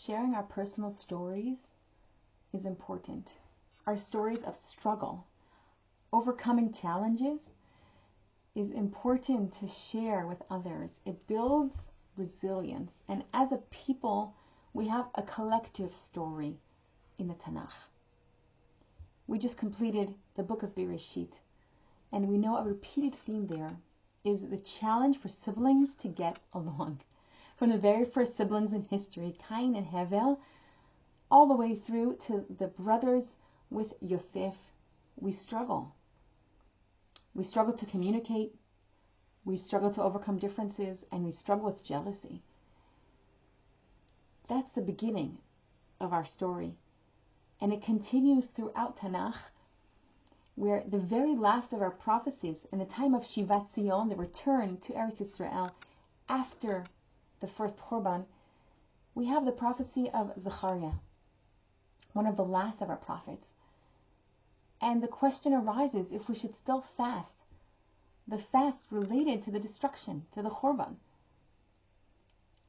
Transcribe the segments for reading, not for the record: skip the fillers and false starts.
sharing our personal stories is important. Our stories of struggle, overcoming challenges, is important to share with others. It builds resilience. And as a people, we have a collective story in the Tanakh. We just completed the book of Bereshit, and we know a repeated theme there is the challenge for siblings to get along. From the very first siblings in history, Cain and Hevel, all the way through to the brothers with Yosef, we struggle. We struggle to communicate, we struggle to overcome differences, and we struggle with jealousy. That's the beginning of our story. And it continues throughout Tanakh, where the very last of our prophecies, in the time of Shivat Zion, the return to Eretz Yisrael after the first Churban, we have the prophecy of Zechariah, one of the last of our prophets. And the question arises if we should still fast, the fast related to the destruction, to the Churban.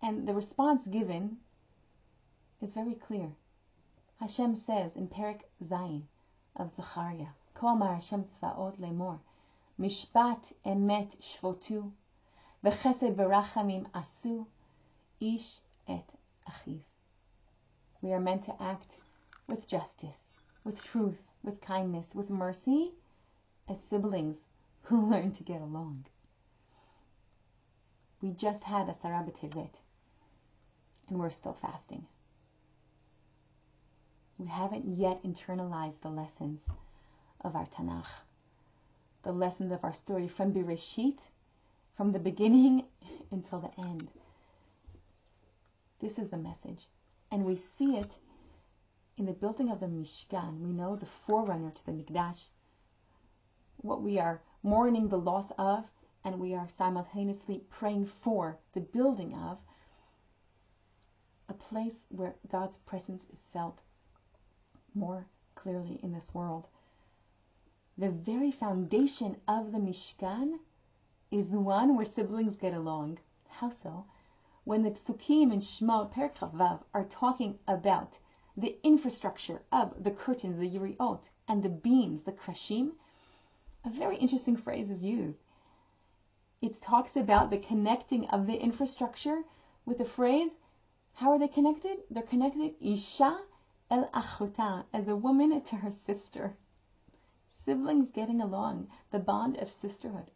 And the response given is very clear. Hashem says in Perek Zayin of Zechariah, Ko amar Hashem tzvaot lemor, Mishpat emet shvotu, v'chesed v'rachamim asu, ish et achiv. We are meant to act with justice, with truth, with kindness, with mercy, as siblings who learn to get along. We just had a Sara Tevet, and we're still fasting. We haven't yet internalized the lessons of our Tanakh, the lessons of our story from Bereshit, from the beginning until the end. This is the message. And we see it in the building of the Mishkan. We know the forerunner to the Mikdash, what we are mourning the loss of, and we are simultaneously praying for the building of a place where God's presence is felt more clearly in this world. The very foundation of the Mishkan is one where siblings get along. How so? When the Psukim in Shemot, Perek Vav, are talking about the infrastructure of the curtains, the Yeriot, and the beams, the Krashim, a very interesting phrase is used. It talks about the connecting of the infrastructure with the phrase, how are they connected? They're connected, Isha el achota, as a woman to her sister. Siblings getting along, the bond of sisterhood.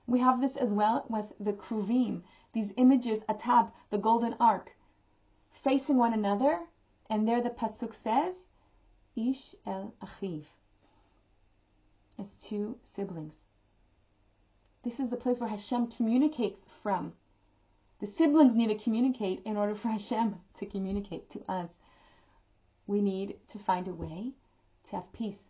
We have this as well with the Kruvim, these images atop the golden ark, facing one another, and there the pasuk says, Ish el achiv, as two siblings. This is the place where Hashem communicates from. The siblings need to communicate in order for Hashem to communicate to us. We need to find a way to have peace.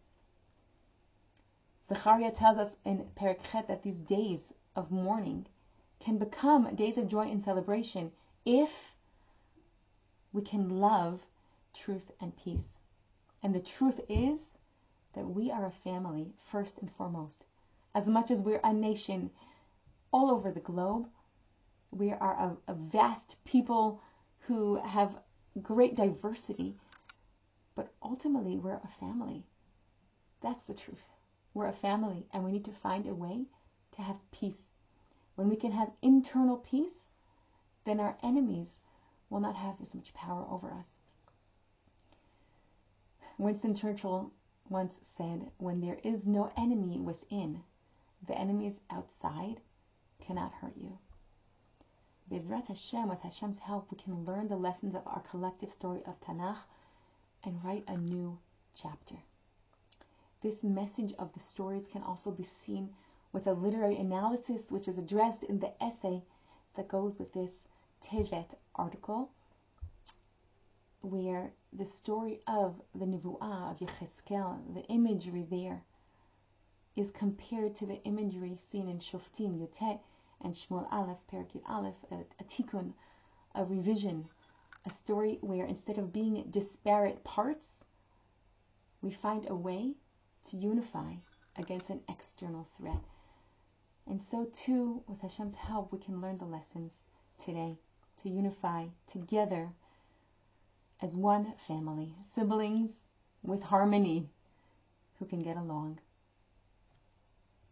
Zechariah tells us in Perek Chet that these days of mourning can become days of joy and celebration if we can love truth and peace. And the truth is that we are a family first and foremost. As much as we're a nation all over the globe, we are a vast people who have great diversity, but ultimately we're a family. That's the truth. We're a family, and we need to find a way to have peace. When we can have internal peace, then our enemies will not have as much power over us. Winston Churchill once said, when there is no enemy within, the enemies outside cannot hurt you. Bezrat Hashem, with Hashem's help, we can learn the lessons of our collective story of Tanakh and write a new chapter. This message of the stories can also be seen with a literary analysis which is addressed in the essay that goes with this Tevet article, where the story of the Nevuah of Yecheskel, the imagery there, is compared to the imagery seen in Shoftim Yotet and Shmuel Aleph, Perek Yud Aleph, a tikkun, a revision, a story where instead of being disparate parts, we find a way to unify against an external threat. And so too, with Hashem's help, we can learn the lessons today to unify together as one family, siblings with harmony who can get along.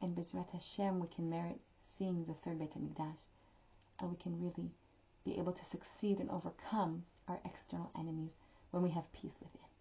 And B'ezrat Hashem, we can merit seeing the third Beit HaMikdash, and we can really be able to succeed and overcome our external enemies when we have peace within.